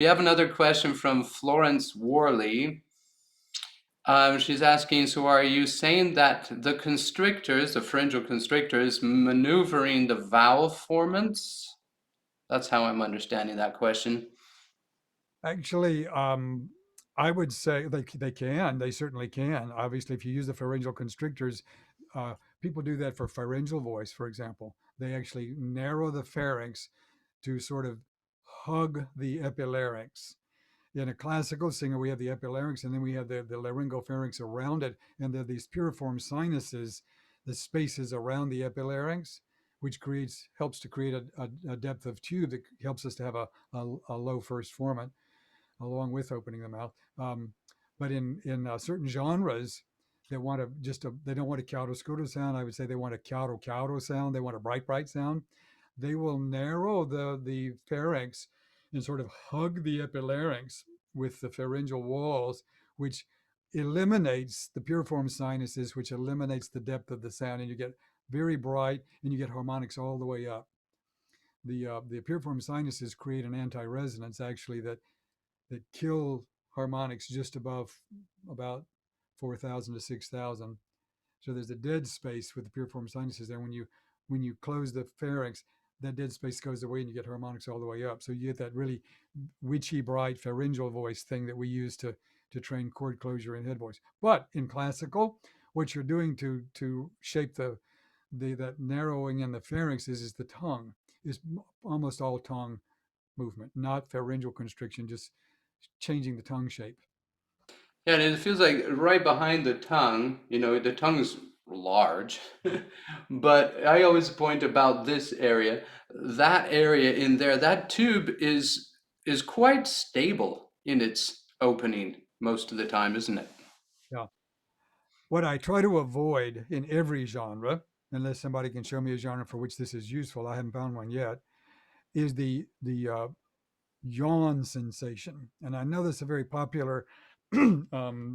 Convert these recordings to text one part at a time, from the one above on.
We have another question from Florence Worley. She's asking, so are you saying that the constrictors, the pharyngeal constrictors, maneuvering the vowel formants? That's how I'm understanding that question. Actually, I would say they can. They certainly can. Obviously, if you use the pharyngeal constrictors, people do that for pharyngeal voice, for example. They actually narrow the pharynx to sort of hug the epilarynx. In a classical singer, we have the epilarynx and then we have the laryngopharynx around it. And there are these piriform sinuses, the spaces around the epilarynx, which helps to create a depth of tube that helps us to have a low first formant along with opening the mouth. But in certain genres that want to they don't want a caudo scudo sound. I would say they want a caudo caudo sound. They want a bright sound. They will narrow the pharynx and sort of hug the epilarynx with the pharyngeal walls, which eliminates the piriform sinuses, which eliminates the depth of the sound, and you get very bright and you get harmonics all the way up. The piriform sinuses create an anti-resonance actually that kill harmonics just above about 4,000 to 6,000. So there's a dead space with the piriform sinuses there. When you close the pharynx, that dead space goes away and you get harmonics all the way up. So you get that really witchy, bright pharyngeal voice thing that we use to train chord closure and head voice. But in classical, what you're doing to shape the that narrowing in the pharynx is the tongue is almost all tongue movement, not pharyngeal constriction, just changing the tongue shape. Yeah, and it feels like right behind the tongue, the tongue's large, but I always point about this area, that area in there, that tube is quite stable in its opening most of the time, isn't it? Yeah. What I try to avoid in every genre, unless somebody can show me a genre for which this is useful, I haven't found one yet, is the yawn sensation. And I know that's a very popular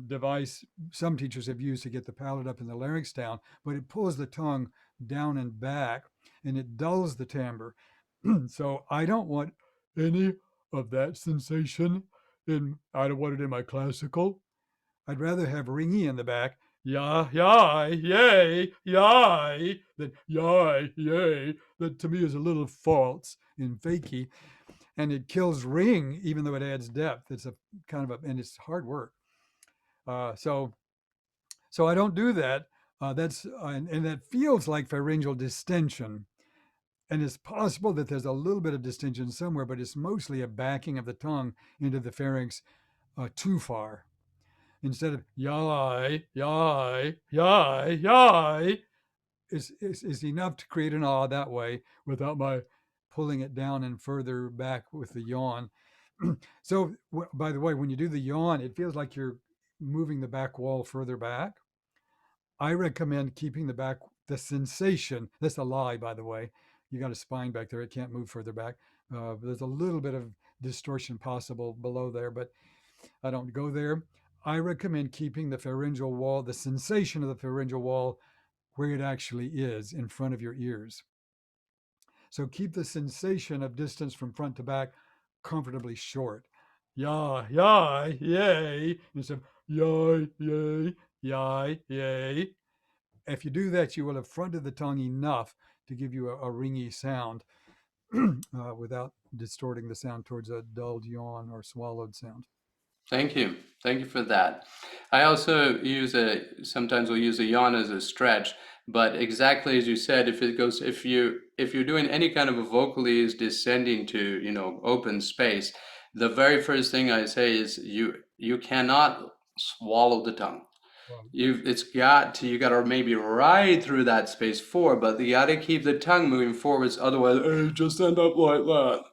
device some teachers have used to get the palate up and the larynx down, but it pulls the tongue down and back and it dulls the timbre. So I don't want any of that sensation I don't want it in my classical. I'd rather have ringy in the back, yah, yah, yay, yay, than yay, yay. That to me is a little false and fakey, and it kills ring even though it adds depth. It's a kind of and it's hard work. So I don't do that. And that feels like pharyngeal distension. And it's possible that there's a little bit of distension somewhere, but it's mostly a backing of the tongue into the pharynx too far. Instead of yai, yai, yai, yai, is enough to create an ah that way without my pulling it down and further back with the yawn. So, by the way, when you do the yawn, it feels like you're moving the back wall further back. I recommend keeping the sensation. That's a lie, by the way. You got a spine back there; it can't move further back. There's a little bit of distortion possible below there, but I don't go there. I recommend keeping the pharyngeal wall, the sensation of the pharyngeal wall, where it actually is in front of your ears. So keep the sensation of distance from front to back comfortably short. Yah, yah, yay, instead of yay, yay, yay, yay. If you do that, you will have fronted the tongue enough to give you a ringy sound without distorting the sound towards a dulled yawn or swallowed sound. Thank you. Thank you for that. I also sometimes we'll use a yawn as a stretch, but exactly as you said, if you're doing any kind of a vocalese descending to, open space, the very first thing I say is you cannot swallow the tongue. Right. You gotta maybe ride through that space forward, but you gotta keep the tongue moving forwards, otherwise, just end up like that.